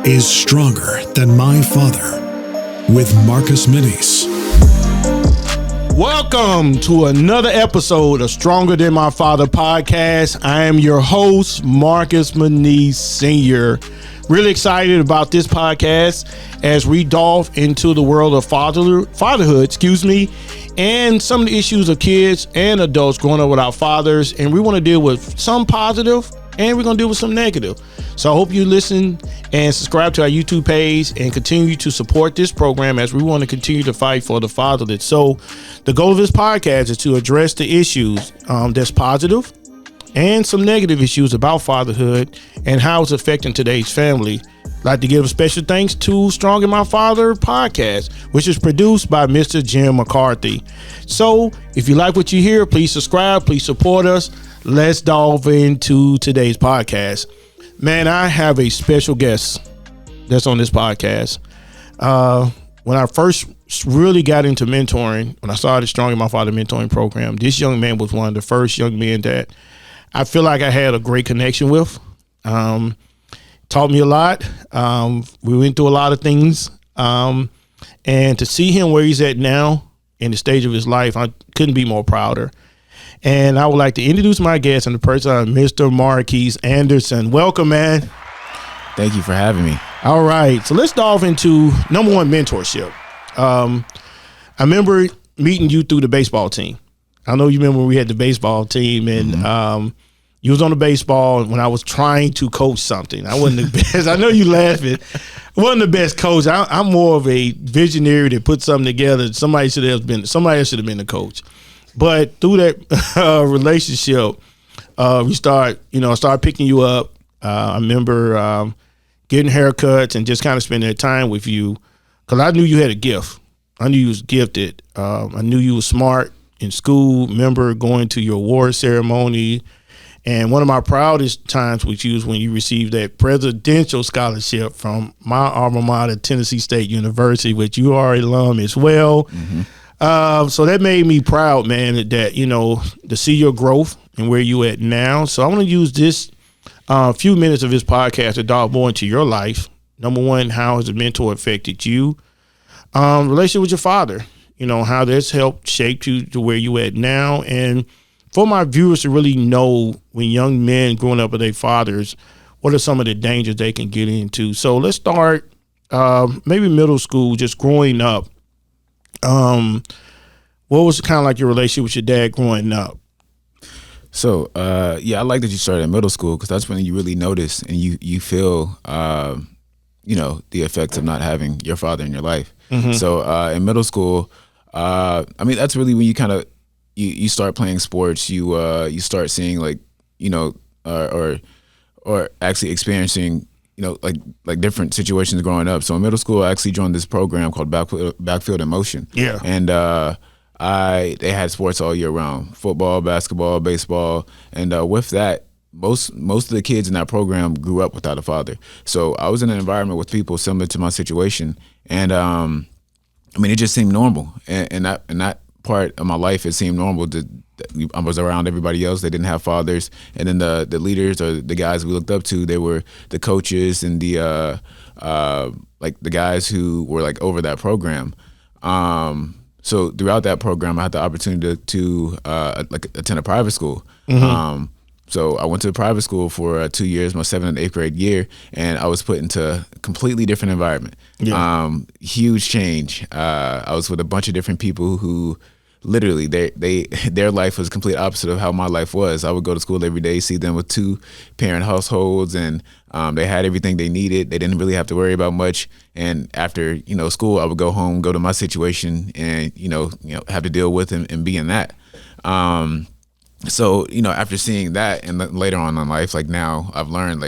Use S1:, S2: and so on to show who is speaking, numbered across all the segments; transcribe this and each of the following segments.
S1: is Stronger Than My Father with Marcus Menes.
S2: Welcome to another episode of Stronger Than My Father podcast. I am your host, Marcus Menes Sr. Really excited about this podcast as we delve into the world of fatherhood, and some of the issues of kids and adults growing up without fathers. And we want to deal with some positive and we're going to deal with some negative. So I hope you listen and subscribe to our YouTube page and continue to support this program as we want to continue to fight for the fatherless. So the goal of this podcast is to address the issues that's positive and some negative issues about fatherhood and how it's affecting today's family. I'd like to give a special thanks to Strong in My Father podcast, which is produced by Mr. Jim McCarthy. So if you like what you hear, please subscribe, please support us. Let's dive into today's podcast. Man, I have a special guest that's on this podcast. When I first really got into mentoring, when I started Strong in My Father mentoring program, this young man was one of the first young men that I feel like I had a great connection with. Taught me a lot. We went through a lot of things. And to see him where he's at now in the stage of his life, I couldn't be more prouder. And I would like to introduce my guest and the person, Mr. Marquise Anderson. Welcome, man.
S3: Thank you for having me.
S2: All right. So let's dive into number one, mentorship. I remember meeting you through the baseball team. I know you remember we had the baseball team and you was on the baseball when I was trying to coach something. I wasn't the best. I know you laughing. I wasn't the best coach. I'm more of a visionary that put something together. Somebody else should have been the coach. But through that relationship, we started picking you up. I remember getting haircuts and just kind of spending time with you because I knew you had a gift. I knew you was gifted. I knew you was smart in school. Remember going to your award ceremony. And one of my proudest times with you is when you received that presidential scholarship from my alma mater, Tennessee State University, which you are an alum as well. Mm-hmm. So that made me proud, man, that, to see your growth and where you at now. So I want to use this few minutes of this podcast to dive more into your life. Number one, how has a mentor affected you? Relationship with your father, how that's helped shape you to where you at now. And for my viewers to really know when young men growing up with their fathers, what are some of the dangers they can get into? So let's start maybe middle school, just growing up. What was kind of like your relationship with your dad growing up?
S3: So, I like that you started in middle school because that's when you really notice and you feel, the effects of not having your father in your life. Mm-hmm. So, in middle school, that's really when you kind of, you start playing sports, you start seeing or actually experiencing, like different situations growing up. So in middle school, I actually joined this program called Backfield in Motion.
S2: Yeah.
S3: And they had sports all year round: football, basketball, baseball. And with that, most of the kids in that program grew up without a father. So I was in an environment with people similar to my situation. And it just seemed normal. And that part of my life, it seemed normal I was around everybody else. They didn't have fathers. And then the leaders or the guys we looked up to, they were the coaches and the guys who were like over that program. So throughout that program, I had the opportunity to attend a private school. Mm-hmm. So I went to a private school for 2 years, my 7th and 8th grade year, and I was put into a completely different environment. Yeah. Huge change. I was with a bunch of different people who literally their life was the complete opposite of how my life was. I would go to school every day, see them with 2-parent households, and they had everything they needed. They didn't really have to worry about much. And after school, I would go home, go to my situation, and have to deal with and be in that. So after seeing that, and later on in life, like now, I've learned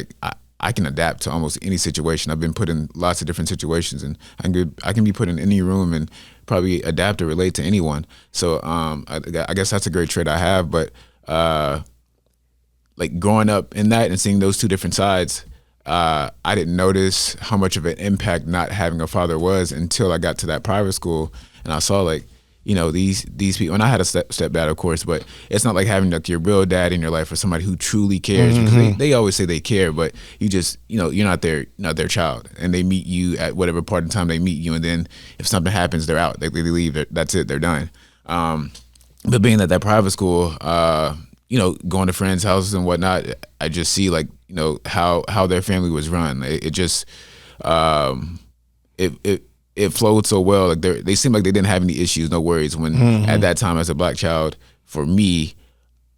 S3: I can adapt to almost any situation. I've been put in lots of different situations, and I can be put in any room and probably adapt or relate to anyone. So I guess that's a great trait I have. But growing up in that and seeing those two different sides, I didn't notice how much of an impact not having a father was until I got to that private school, and I saw these people, and I had a stepdad, of course, but it's not like having like your real dad in your life or somebody who truly cares, because they always say they care, but you just, you're not their child, and they meet you at whatever part of time they meet you, and then if something happens, they're out. They leave. That's it. They're done. But being at that private school, going to friends' houses and whatnot, I just see like, how their family was run. It just, it flowed so well. Like they seemed like they didn't have any issues, no worries. When at that time, as a black child, for me,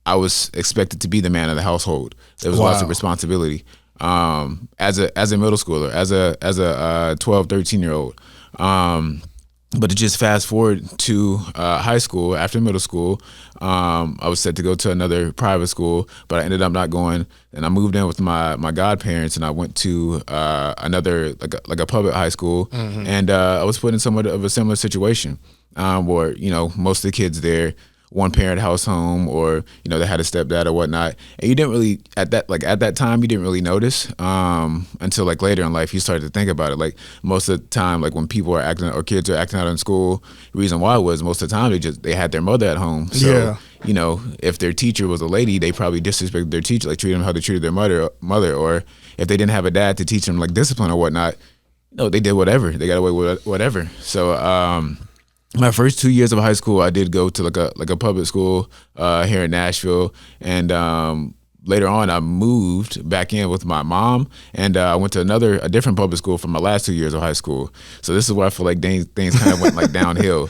S3: I was expected to be the man of the household. There was lots of responsibility. As a middle schooler, as a 12, 13-year-old. But to just fast forward to high school, after middle school, I was set to go to another private school, but I ended up not going. And I moved in with my godparents, and I went to another like a public high school, and I was put in somewhat of a similar situation, where most of the kids there, one parent house home, or they had a stepdad or whatnot, and you didn't really at that time you didn't really notice until like later in life you started to think about it. Like most of the time, like when people are acting or kids are acting out in school, the reason why was most of the time they had their mother at home. So if their teacher was a lady, they probably disrespected their teacher, like treated them how they treated their mother, or if they didn't have a dad to teach them like discipline or whatnot, they did whatever. They got away with whatever. So my first 2 years of high school, I did go to like a public school here in Nashville, and later on, I moved back in with my mom, and I went to a different public school for my last 2 years of high school. So this is where I feel like things kind of went like downhill.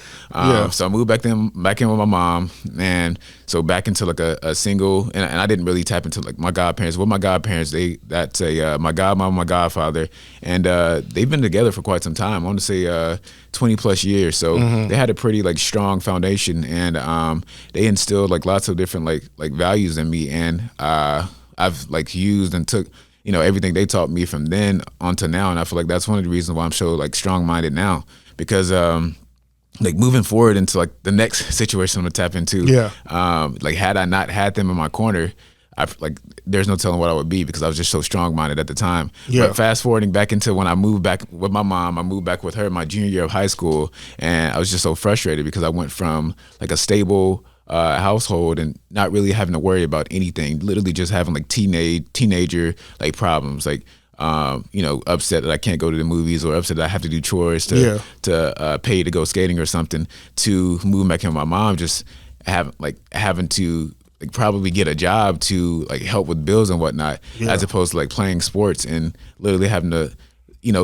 S3: So I moved back in with my mom, and so back into like a single, and I didn't really tap into like my godparents. With my godparents, that's my godmom, my godfather, and they've been together for quite some time. I want to say 20 plus years. So they had a pretty like strong foundation, and they instilled like lots of different like values in me, and I've like used and took everything they taught me from then on to now, and I feel like that's one of the reasons why I'm so like strong-minded now, because like moving forward into like the next situation I'm gonna tap into, like had I not had them in my corner, there's no telling what I would be, because I was just so strong-minded at the time. But fast forwarding back into when I moved back with my mom, I moved back with her my junior year of high school, and I was just so frustrated because I went from like a stable household and not really having to worry about anything, literally just having like teenager like problems, like upset that I can't go to the movies, or upset that I have to do chores to pay to go skating or something, to move back in with my mom, just having to like probably get a job to like help with bills and whatnot, as opposed to like playing sports and literally having to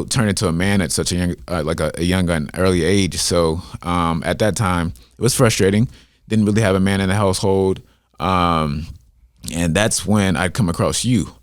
S3: turn into a man at such a young a young and early age. So at that time it was frustrating. Didn't really have a man in the household, and that's when I'd come across you.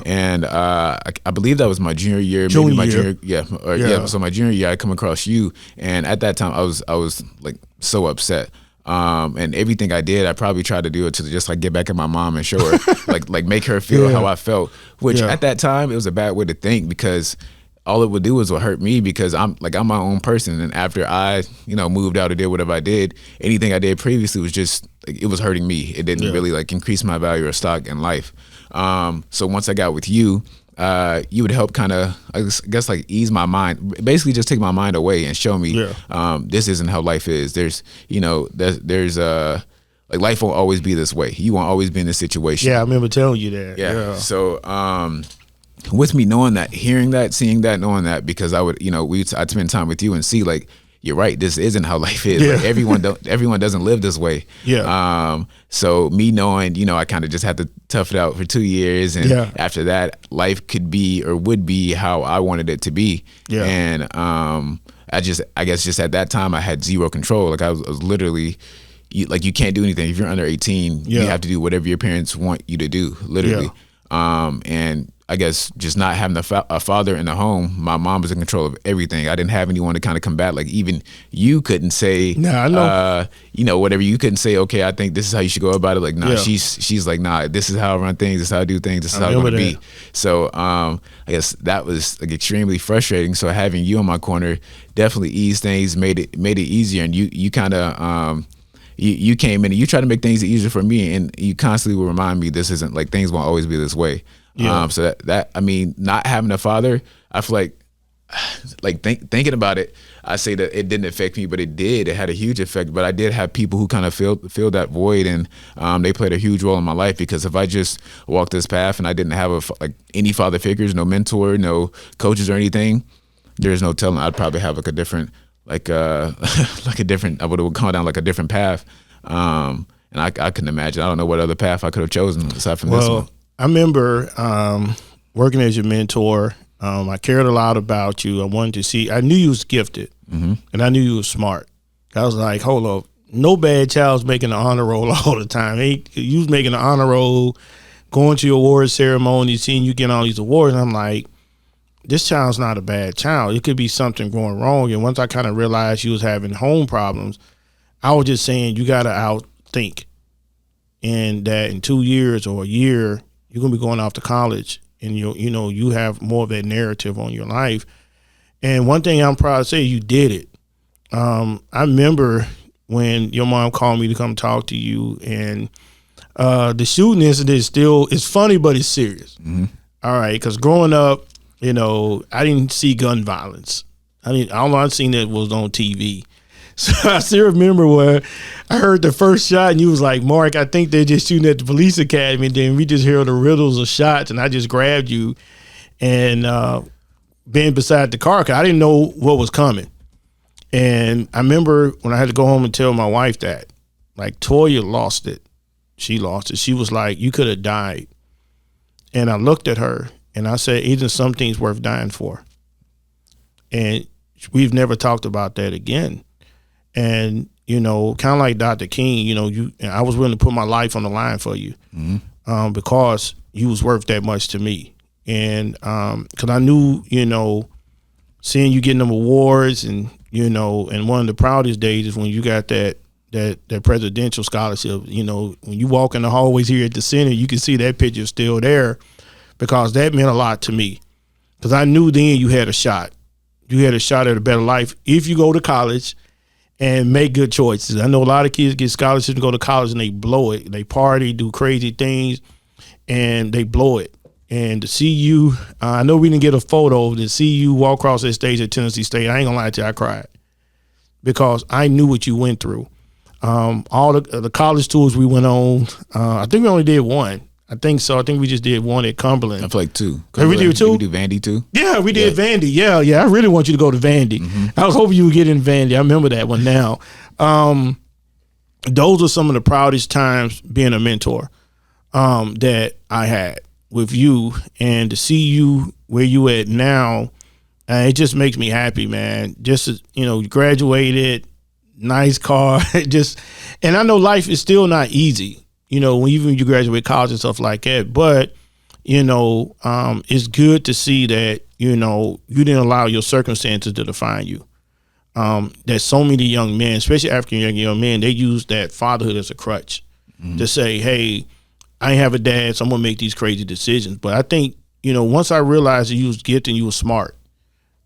S3: And I believe that was my junior year, So my junior year I come across you, and at that time I was like so upset. And everything I did, I probably tried to do it to just like get back at my mom and show her like make her feel how I felt, which at that time it was a bad way to think, because all it would do was hurt me, because I'm my own person, and after I moved out or did whatever I did, anything I did previously was just like, it was hurting me. It didn't really like increase my value or stock in life. So once I got with you, you would help kind of, I guess, like ease my mind, basically just take my mind away and show me this isn't how life is. There's like life won't always be this way. You won't always be in this situation.
S2: I remember telling you that.
S3: So with me knowing that, hearing that, seeing that, knowing that, because I would, I'd spend time with you and see like, you're right, this isn't how life is. Like everyone doesn't live this way. So me knowing, I kind of just had to tough it out for 2 years, and after that, life could be or would be how I wanted it to be. And I guess just at that time I had zero control. Like I was literally, you can't do anything if you're under 18. You have to do whatever your parents want you to do, literally. And I guess just not having a father in the home, my mom was in control of everything. I didn't have anyone to kind of combat. Like even you couldn't say, whatever. You couldn't say, okay, I think this is how you should go about it. Like, nah, she's like, nah, this is how I run things. This is how I do things. This is how it's going to be. So I guess that was like extremely frustrating. So having you in my corner definitely eased things, made it easier. And you kind of, you came in and you tried to make things easier for me, and you constantly will remind me this isn't like, things won't always be this way. So that I mean, not having a father, I feel like like thinking about it, I say that it didn't affect me, but it did. It had a huge effect. But I did have people who kind of filled that void, and they played a huge role in my life. Because if I just walked this path and I didn't have any father figures, no mentor, no coaches or anything, there's no telling. I'd probably have like a different, I would have gone down like a different path. And I couldn't imagine. I don't know what other path I could have chosen aside from this one.
S2: I remember working as your mentor. I cared a lot about you. I wanted to see. I knew you was gifted, and I knew you was smart. I was like, hold up, no bad child's making the honor roll all the time. You was making the honor roll, going to your award ceremony, seeing you get all these awards. And I'm like, this child's not a bad child. It could be something going wrong. And once I kind of realized you was having home problems, I was just saying you got to outthink. And that in 2 years or a year, you're going to be going off to college. And you have more of that narrative on your life. And one thing I'm proud to say, you did it. I remember when your mom called me to come talk to you, and the shooting incident it's funny, but it's serious. All right, because growing up, I didn't see gun violence. All I seen that was on TV. So I still remember where I heard the first shot, and you was like, Mark, I think they're just shooting at the police academy. And then we just hear the riddles of shots, and I just grabbed you and been beside the car because I didn't know what was coming. And I remember when I had to go home and tell my wife that, like, Toya lost it. She lost it. She was like, you could have died. And I looked at her, and I said, isn't some things worth dying for? And we've never talked about that again. And, kind of like Dr. King, I was willing to put my life on the line for you because you was worth that much to me. And because I knew, seeing you getting them awards and, and one of the proudest days is when you got that presidential scholarship. When you walk in the hallways here at the center, you can see that picture still there because that meant a lot to me because I knew then you had a shot. You had a shot at a better life if you go to college and make good choices. I know a lot of kids get scholarships and go to college and they blow it. They party, do crazy things, and they blow it. And to see you, I know we didn't get a photo, to see you walk across that stage at Tennessee State, I ain't gonna lie to you, I cried because I knew what you went through. All the college tours we went on, I think we only did one. I think so. I think we just did one at Cumberland.
S3: I feel like two.
S2: Have we did two?
S3: Did we do Vandy too?
S2: Yeah, we did Vandy. Yeah. I really want you to go to Vandy. I was hoping you would get in Vandy. I remember that one now. Those are some of the proudest times being a mentor that I had with you. And to see you where you at now, it just makes me happy, man. Just, you graduated, nice car. And I know life is still not easy. When you graduate college and stuff like that. But, it's good to see that, you didn't allow your circumstances to define you. There's so many young men, especially African young men, they use that fatherhood as a crutch to say, hey, I ain't have a dad, so I'm going to make these crazy decisions. But I think, once I realized that you was gifted and you was smart,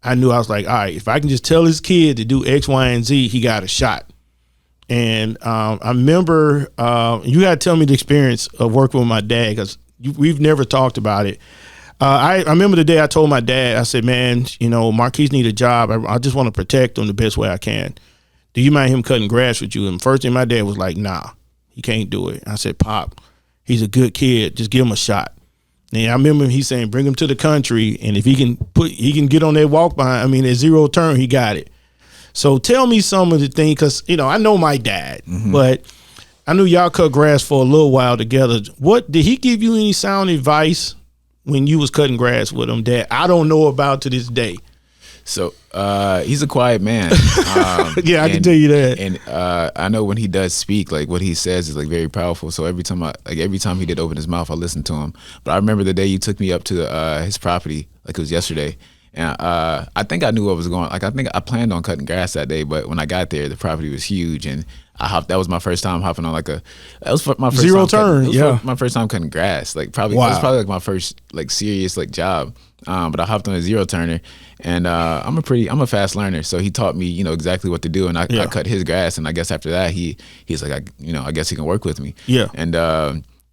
S2: I knew I was like, all right, if I can just tell this kid to do X, Y, and Z, he got a shot. And I remember you got to tell me the experience of working with my dad because we've never talked about it. I remember the day I told my dad, I said, man, Marquise need a job. I just want to protect him the best way I can. Do you mind him cutting grass with you? And first thing my dad was like, nah, he can't do it. I said, Pop, he's a good kid. Just give him a shot. And I remember he saying, bring him to the country. And if he can get on that walk behind, at zero turn, he got it. So tell me some of the things, because, I know my dad, but I knew y'all cut grass for a little while together. What did he give you any sound advice when you was cutting grass with him that I don't know about to this day?
S3: So he's a quiet man.
S2: Yeah, I can tell you that.
S3: And I know when he does speak, like what he says is like very powerful. So every time he did open his mouth, I listened to him. But I remember the day you took me up to his property, like it was yesterday. And I think I knew what was going. Like I think I planned on cutting grass that day, but when I got there, the property was huge, and that was my first time hopping on my first
S2: zero
S3: time
S2: turn.
S3: My first time cutting grass. Like it was probably like my first like serious like job. But I hopped on a zero turner, and I'm a fast learner, so he taught me exactly what to do, and I cut his grass, and I guess after that he's like I guess he can work with me.
S2: Yeah.
S3: And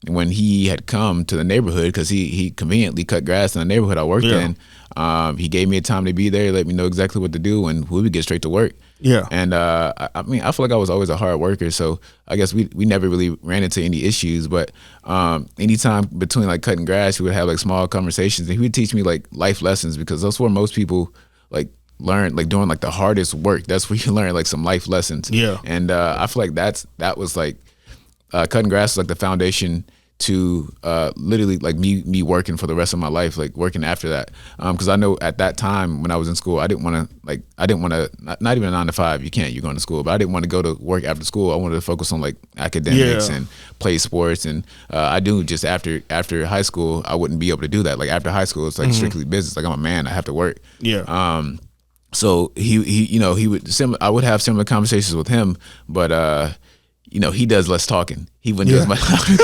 S3: when he had come to the neighborhood, because he conveniently cut grass in the neighborhood I worked in, he gave me a time to be there, let me know exactly what to do, and we would get straight to work.
S2: Yeah.
S3: And I mean, I feel like I was always a hard worker, so I guess we never really ran into any issues. But anytime between like cutting grass, we would have like small conversations, and he would teach me like life lessons, because that's where most people like learn, like doing like the hardest work. That's where you learn like some life lessons.
S2: Yeah.
S3: And I feel like that was like cutting grass was like the foundation to literally like me working for the rest of my life, like working after that, because I know at that time when I was in school, I didn't want to not even a 9 to 5, you're going to school, but I didn't want to go to work after school. I wanted to focus on like academics and play sports, and I do just after high school I wouldn't be able to do that. Like after high school it's like strictly business, like I'm a man, I have to work. So he would I would have similar conversations with him, but he does less talking. He wouldn't do as much talking.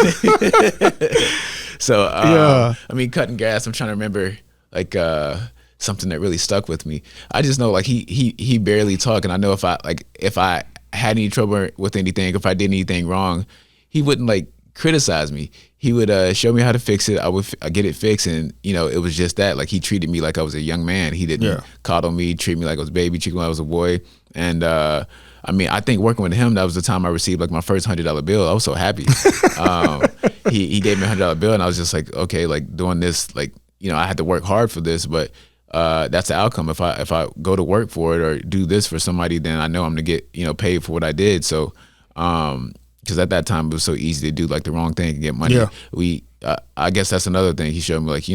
S3: So, I mean, cutting grass, I'm trying to remember like something that really stuck with me. I just know like he barely talked, and I know if I had any trouble with anything, if I did anything wrong, he wouldn't like criticize me. He would show me how to fix it. I would get it fixed, and it was just that. Like he treated me like I was a young man. He didn't coddle me, treat me like I was a baby, treat me like I was a boy. And I mean, I think working with him, that was the time I received like my first $100 bill. I was so happy. He gave me a $100 bill, and I was just like, okay, like doing this, like I had to work hard for this, but that's the outcome. If I go to work for it or do this for somebody, then I know I'm gonna get paid for what I did. So because at that time it was so easy to do like the wrong thing and get money. I guess that's another thing he showed me, like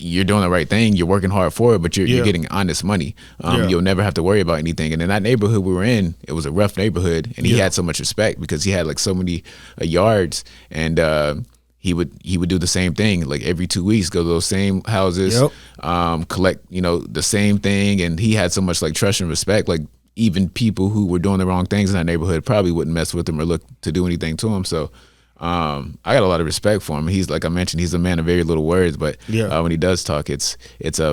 S3: you're doing the right thing, you're working hard for it, but you're getting honest money. You'll never have to worry about anything. And in that neighborhood we were in, it was a rough neighborhood, and he had so much respect because he had like so many yards, and he would do the same thing like every 2 weeks, go to those same houses, collect the same thing, and he had so much like trust and respect. Like even people who were doing the wrong things in that neighborhood probably wouldn't mess with him or look to do anything to him. So I got a lot of respect for him. He's, like I mentioned, he's a man of very little words, but when he does talk, it's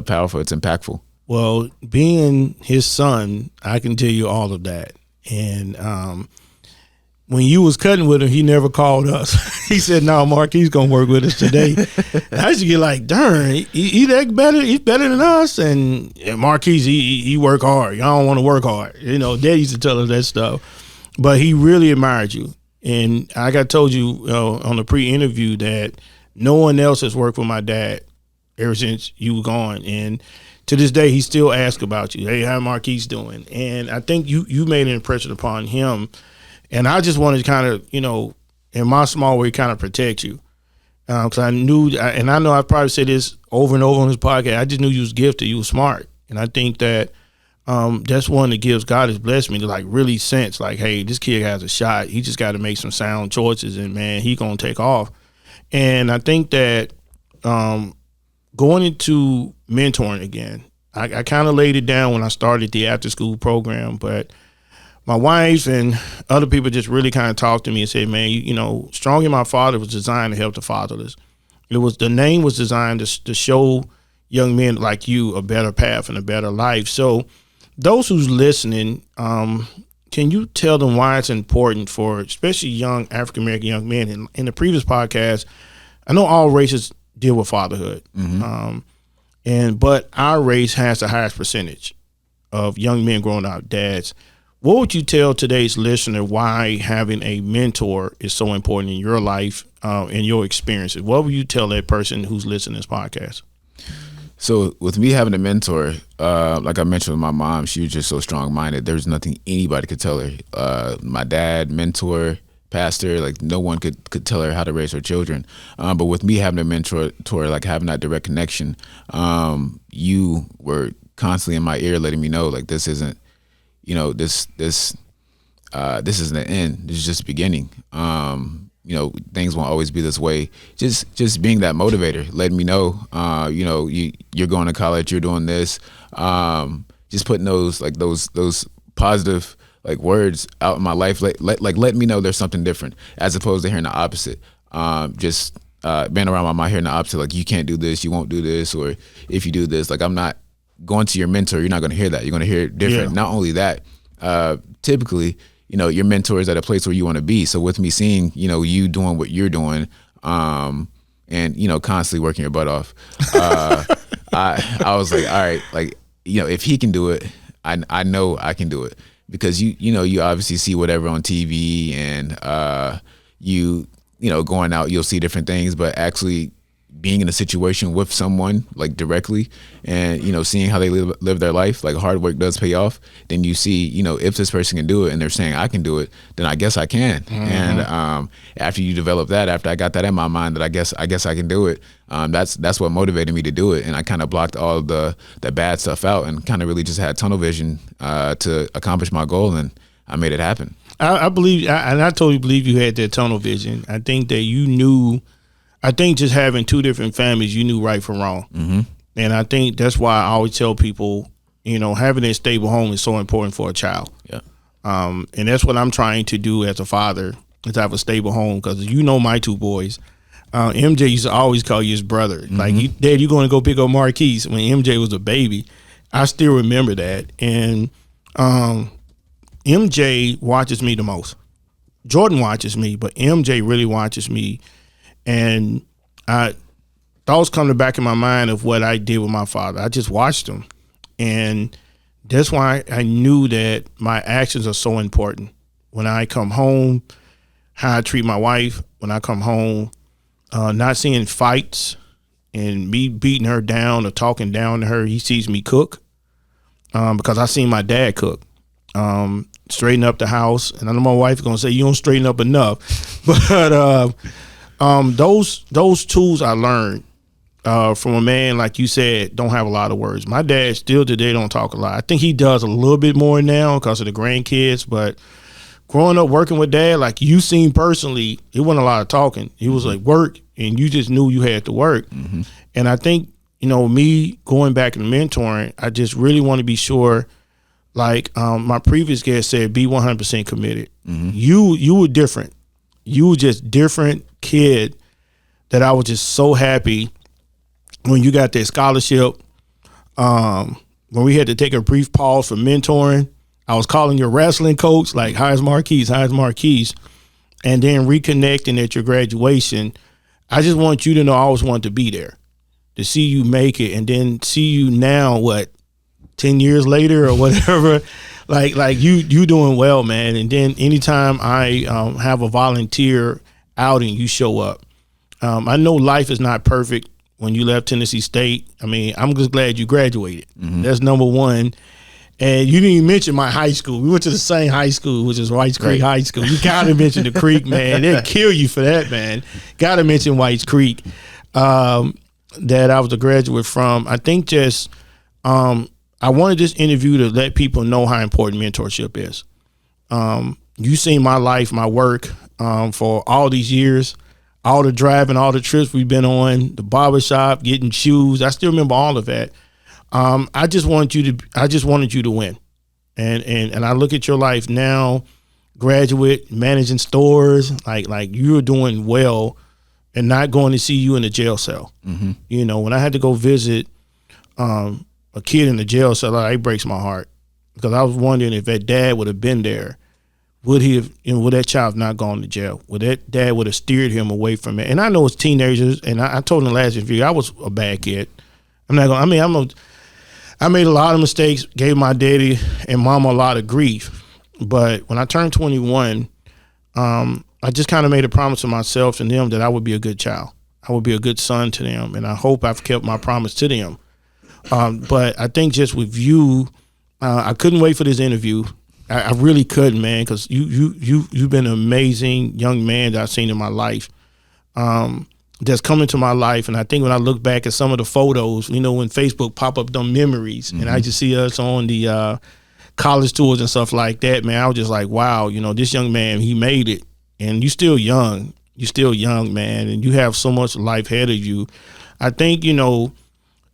S3: powerful, it's impactful.
S2: Well, being his son, I can tell you all of that. And when you was cutting with him, he never called us. He said, "No, Mark, he's gonna work with us today." I used to get like, "Darn, he that better? He's better than us." And Marquise, he work hard. Y'all don't want to work hard. Dad used to tell us that stuff, but he really admired you. And like I told you on the pre-interview that no one else has worked with my dad ever since you were gone. And to this day, he still asks about you. Hey, how Marquise doing? And I think you made an impression upon him. And I just wanted to kind of, in my small way, kind of protect you. Because I knew, and I know I've probably said this over and over on this podcast, I just knew you was gifted, you was smart. And I think that that's one that gives, God has blessed me to like really sense like, hey, this kid has a shot. He just got to make some sound choices, and man, he going to take off. And I think that going into mentoring again, I kind of laid it down when I started the after school program, but my wife and other people just really kind of talked to me and said, man, Strong in My Father was designed to help the fatherless. The name was designed to show young men like you a better path and a better life. So those who's listening, can you tell them why it's important for especially young African-American young men? In the previous podcast, I know all races deal with fatherhood. But our race has the highest percentage of young men growing up dads. What would you tell today's listener why having a mentor is so important in your life and your experiences? What would you tell that person who's listening to this podcast?
S3: So with me having a mentor, like I mentioned with my mom, she was just so strong-minded. There's nothing anybody could tell her. My dad, mentor, pastor, like no one could tell her how to raise her children. But with me having a mentor, like having that direct connection, you were constantly in my ear letting me know like this isn't, this isn't the end. This is just the beginning. Things won't always be this way. Just being that motivator, letting me know, you're going to college, you're doing this. Just putting those positive like words out in my life, let me know there's something different, as opposed to hearing the opposite. Being around my hearing the opposite, like you can't do this, you won't do this, or if you do this, like I'm not going to your mentor, you're not going to hear that. You're going to hear it different. Not only that, typically, your mentor is at a place where you want to be. So with me seeing, you doing what you're doing, and constantly working your butt off. I was like, all right, like, if he can do it, I know I can do it, because you obviously see whatever on TV, and going out, you'll see different things, but actually being in a situation with someone like directly, and seeing how they live their life, like hard work does pay off, then you see, if this person can do it and they're saying I can do it, then I guess I can. And after you develop that, after I got that in my mind that I guess I can do it, that's what motivated me to do it. And I kind of blocked all the bad stuff out and kind of really just had tunnel vision to accomplish my goal, and I made it happen.
S2: I believe, and I totally believe you had that tunnel vision. I think that you knew. I think just having two different families, you knew right from wrong. Mm-hmm. And I think that's why I always tell people, having a stable home is so important for a child.
S3: Yeah.
S2: And that's what I'm trying to do as a father, is to have a stable home, because my two boys. MJ used to always call you his brother. Mm-hmm. Like, Dad, you going to go pick up Marquise when MJ was a baby. I still remember that. And MJ watches me the most. Jordan watches me, but MJ really watches me. And thoughts come to the back of my mind of what I did with my father. I just watched him. And that's why I knew that my actions are so important. When I come home, how I treat my wife, when I come home, not seeing fights and me beating her down or talking down to her. He sees me cook, because I seen my dad cook. Straighten up the house. And I know my wife is going to say, you don't straighten up enough. But those tools I learned from a man, like you said, don't have a lot of words. My dad still today don't talk a lot. I think he does a little bit more now because of the grandkids, but growing up working with Dad, like you seen personally, it wasn't a lot of talking. He was like work, and you just knew you had to work. Mm-hmm. And I think, me going back and mentoring, I just really want to be sure, like my previous guest said, be 100% committed. Mm-hmm. You were different. You were just different kid that I was just so happy when you got that scholarship. When we had to take a brief pause for mentoring, I was calling your wrestling coach, like, how's Marquise? And then reconnecting at your graduation. I just want you to know I always wanted to be there, to see you make it, and then see you now, 10 years later or whatever, like you doing well, man. And then anytime I have a volunteer outing, you show up. I know life is not perfect when you left Tennessee State. I mean, I'm just glad you graduated. Mm-hmm. That's number one. And you didn't even mention my high school. We went to the same high school, which is Whites Creek High School. You got to mention the Creek, man. They'll kill you for that, man. Got to mention Whites Creek, that I was a graduate from. I think just I wanted this interview to let people know how important mentorship is. You seen my life, my work for all these years, all the driving, all the trips we've been on, the barbershop, getting shoes. I still remember all of that. I just wanted you to win. And I look at your life now, graduate, managing stores, like you're doing well, and not going to see you in a jail cell. Mm-hmm. When I had to go visit a kid in the jail cell, it breaks my heart, because I was wondering if that dad would have been there, would he have, would that child not gone to jail? Would that dad would have steered him away from it? And I know it's teenagers, and I told him in the last interview, I was a bad kid. I made a lot of mistakes, gave my daddy and mama a lot of grief. But when I turned 21, I just kind of made a promise to myself and them that I would be a good child. I would be a good son to them, and I hope I've kept my promise to them. But I think just with you, I couldn't wait for this interview. I really couldn't, man, because you've been an amazing young man that I've seen in my life, that's come into my life. And I think when I look back at some of the photos, when Facebook pop up them memories, mm-hmm. and I just see us on the college tours and stuff like that, man, I was just like, wow, this young man, he made it. And you're still young. You're still young, man, and you have so much life ahead of you. I think,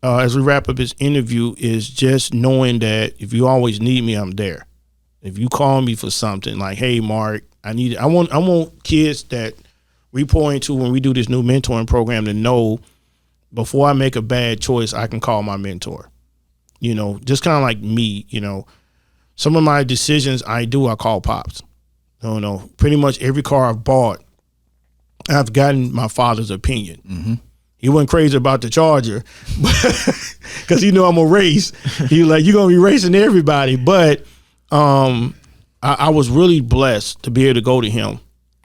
S2: as we wrap up this interview, is just knowing that if you always need me, I'm there. If you call me for something like, hey, Mark, I want kids that we pour into when we do this new mentoring program to know before I make a bad choice, I can call my mentor. Just kind of like me, some of my decisions I call Pops. Pretty much every car I've bought, I've gotten my father's opinion. He wasn't crazy about the Charger because he knew I'm a race. He was like, you're going to be racing everybody. But I was really blessed to be able to go to him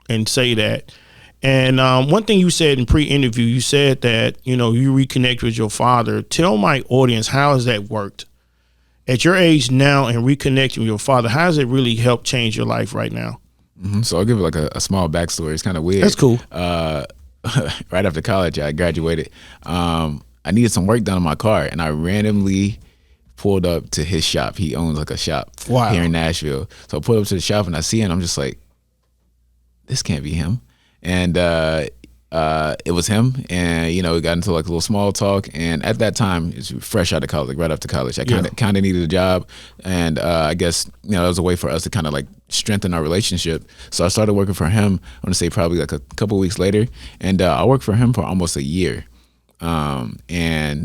S2: and say that. And one thing you said in pre-interview, you said that, you reconnect with your father. Tell my audience, how has that worked? At your age now and reconnecting with your father, how has it really helped change your life right now?
S3: So I'll give it like a small backstory. It's kind of weird.
S2: That's cool.
S3: Right after college, I graduated. I needed some work done on my car, and I randomly pulled up to his shop. He owns like a shop here in Nashville. So I pulled up to the shop, and I see him. I'm just like, this can't be him. And it was him. And we got into like a little small talk. And at that time, it's fresh out of college, like right after college. I kind of needed a job, and I guess that was a way for us to kind of like strengthen our relationship. So I started working for him. I want to say probably like a couple of weeks later, and I worked for him for almost a year. It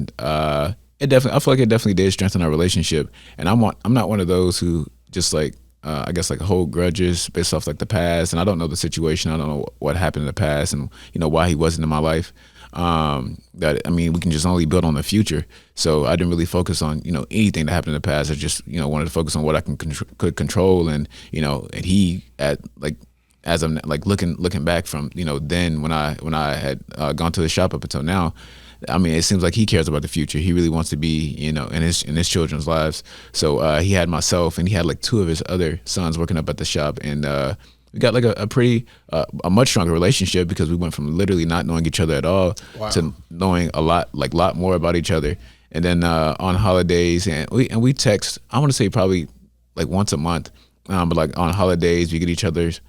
S3: definitely, I feel like it definitely did strengthen our relationship. And I'm not one of those who just like I guess like hold grudges based off like the past, and I don't know the situation. I don't know what happened in the past, and why he wasn't in my life. We can just only build on the future. So I didn't really focus on anything that happened in the past. I just wanted to focus on what I could control, and and he as I'm like looking back from then when I had gone to the shop up until now. I mean, it seems like he cares about the future. He really wants to be, in his children's lives. So he had myself, and he had like two of his other sons working up at the shop, and we got like a much stronger relationship because we went from literally not knowing each other at all to knowing a lot more about each other. And then on holidays, and we text. I want to say probably like once a month, but like on holidays we get each other's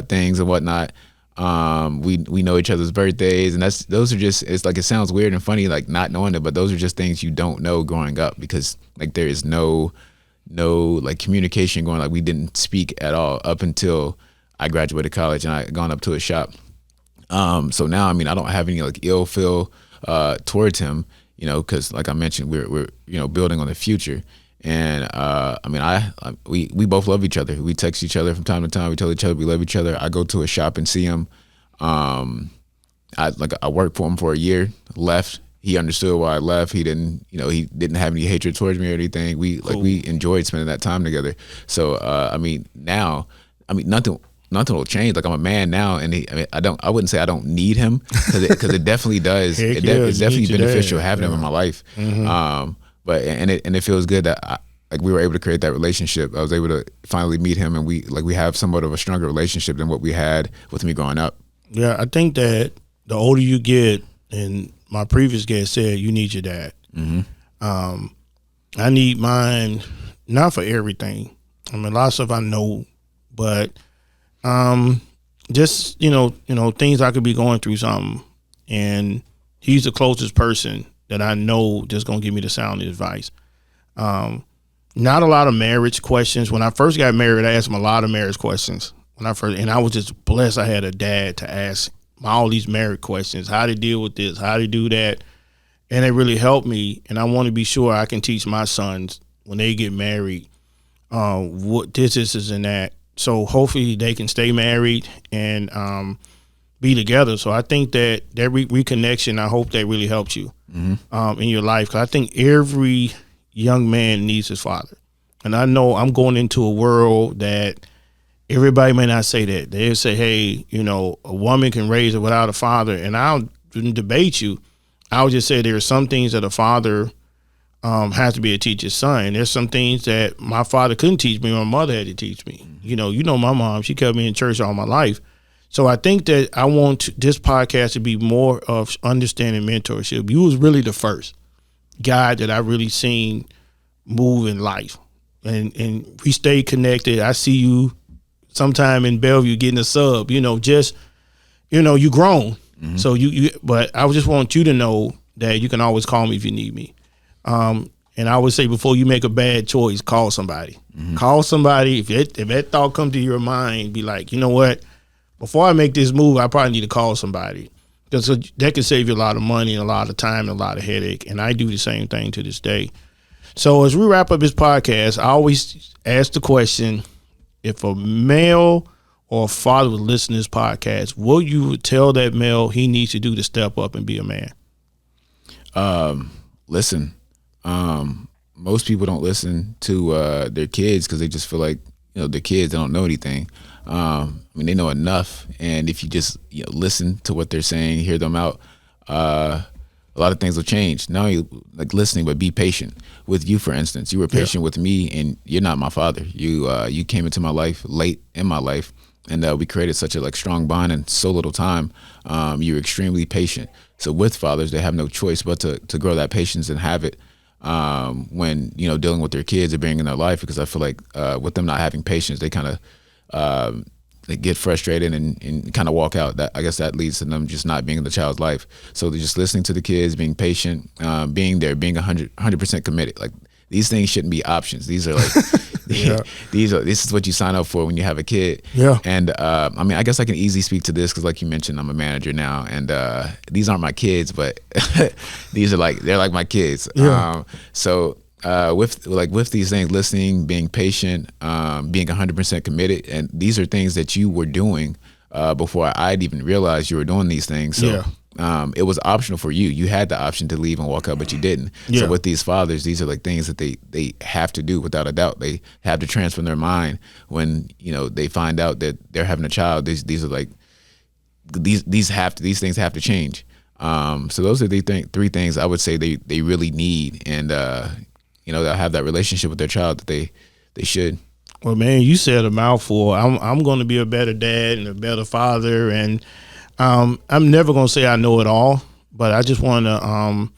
S3: things and whatnot. We know each other's birthdays, and those are just, it's like, it sounds weird and funny like not knowing it, but those are just things you don't know growing up because like there is no like communication going. Like we didn't speak at all up until I graduated college and I gone up to his shop. So now, I mean, I don't have any like ill feel towards him, because like I mentioned, we're building on the future. And we both love each other. We text each other from time to time. We tell each other we love each other. I go to a shop and see him. I worked for him for a year. Left. He understood why I left. He didn't have any hatred towards me or anything. We enjoyed spending that time together. So now, nothing will change. Like I'm a man now, and I wouldn't say I don't need him because it definitely does. It's definitely beneficial having him in my life. Mm-hmm. But it feels good that we were able to create that relationship. I was able to finally meet him, and we have somewhat of a stronger relationship than what we had with me growing up.
S2: Yeah, I think that the older you get, and my previous guest said, you need your dad. Mm-hmm. I need mine, not for everything. I mean, a lot of stuff I know, but just things I could be going through something, and he's the closest person that I know just gonna give me the sound advice. Not a lot of marriage questions. When I first got married, I asked him a lot of marriage questions. And I was just blessed I had a dad to ask all these marriage questions, how to deal with this, how to do that. And it really helped me. And I want to be sure I can teach my sons when they get married, what this is and that. So hopefully they can stay married and be together. So I think that reconnection, I hope that really helps you in your life. Because I think every young man needs his father. And I know I'm going into a world that everybody may not say that. They'll say, hey, a woman can raise it without a father. And I don't debate you. I would just say there are some things that a father has to be a teacher's son. There's some things that my father couldn't teach me, my mother had to teach me. My mom, she kept me in church all my life. So I think that I want this podcast to be more of understanding mentorship. You was really the first guy that I really seen move in life. And we stay connected. I see you sometime in Bellevue getting a sub, you grown. Mm-hmm. So but I just want you to know that you can always call me if you need me. And I would say before you make a bad choice, call somebody. Mm-hmm. Call somebody. If that thought come to your mind, be like, you know what? Before I make this move, I probably need to call somebody. Because that can save you a lot of money and a lot of time and a lot of headache. And I do the same thing to this day. So as we wrap up this podcast, I always ask the question, if a male or a father was listening to this podcast, what you would tell that male he needs to do to step up and be a man?
S3: Listen. Most people don't listen to their kids because they just feel like, they're kids, they don't know anything. I mean, they know enough, and if you just listen to what they're saying, hear them out, a lot of things will change. Not only like listening, but be patient. With you, for instance, you were patient with me, and you're not my father. You came into my life late in my life, and we created such a strong bond in so little time. You're extremely patient. So with fathers, they have no choice but to grow that patience and have it when dealing with their kids or being in their life, because I feel like with them not having patience, they kind of they get frustrated and kind of walk out. I guess that leads to them just not being in the child's life. So they're just listening to the kids, being patient, being there, being 100% committed. Like, these things shouldn't be options. These are like this is what you sign up for when you have a kid.
S2: Yeah.
S3: And I mean, I guess I can easily speak to this because, like you mentioned, I'm a manager now, and these aren't my kids, but these are they're like my kids.
S2: Yeah.
S3: So with these things, listening, being patient, being 100% committed, and these are things that you were doing before I'd even realized you were doing these things. So it was optional for you. You had the option to leave and walk out, but you didn't.
S2: Yeah.
S3: So with these fathers, these are things that they have to do without a doubt. They have to transform their mind when they find out that they're having a child. These are these things have to change. So those are the three things I would say they really need, and they'll have that relationship with their child that they should.
S2: Well, man, you said a mouthful. I'm going to be a better dad and a better father, and I'm never going to say I know it all, but I just want to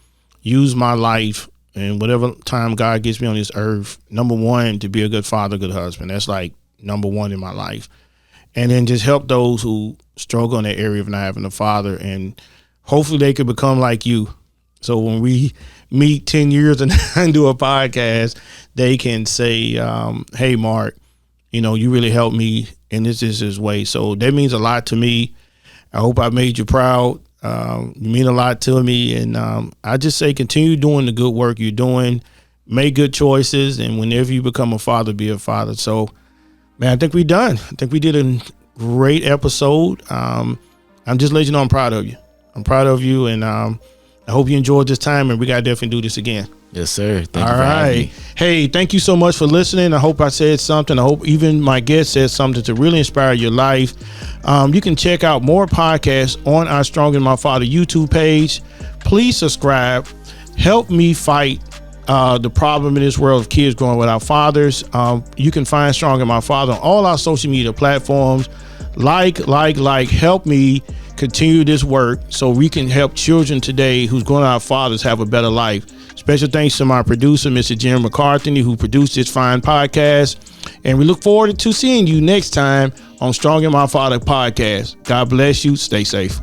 S2: use my life and whatever time God gets me on this earth, number one, to be a good father, good husband. That's number one in my life. And then just help those who struggle in that area of not having a father, and hopefully they could become like you. So when we meet 10 years and do a podcast, they can say, hey, Mark, you really helped me, and this is his way. So that means a lot to me. I hope I made you proud. You mean a lot to me. And I just say continue doing the good work you're doing. Make good choices. And whenever you become a father, be a father. So, man, I think we're done. I think we did a great episode. I'm just letting you know I'm proud of you. I'm proud of you. And I hope you enjoyed this time. And we got to definitely do this again.
S3: Yes, sir. Thank you for having me.
S2: Hey, thank you so much for listening. I hope I said something. I hope even my guest said something to really inspire your life. You can check out more podcasts on our Strong in My Father YouTube page. Please subscribe. Help me fight the problem in this world of kids growing without fathers. You can find Strong in My Father on all our social media platforms. Help me continue this work so we can help children today who's growing without fathers have a better life. Special thanks to my producer, Mr. Jim McCarthy, who produced this fine podcast. And we look forward to seeing you next time on Strong in My Father podcast. God bless you. Stay safe.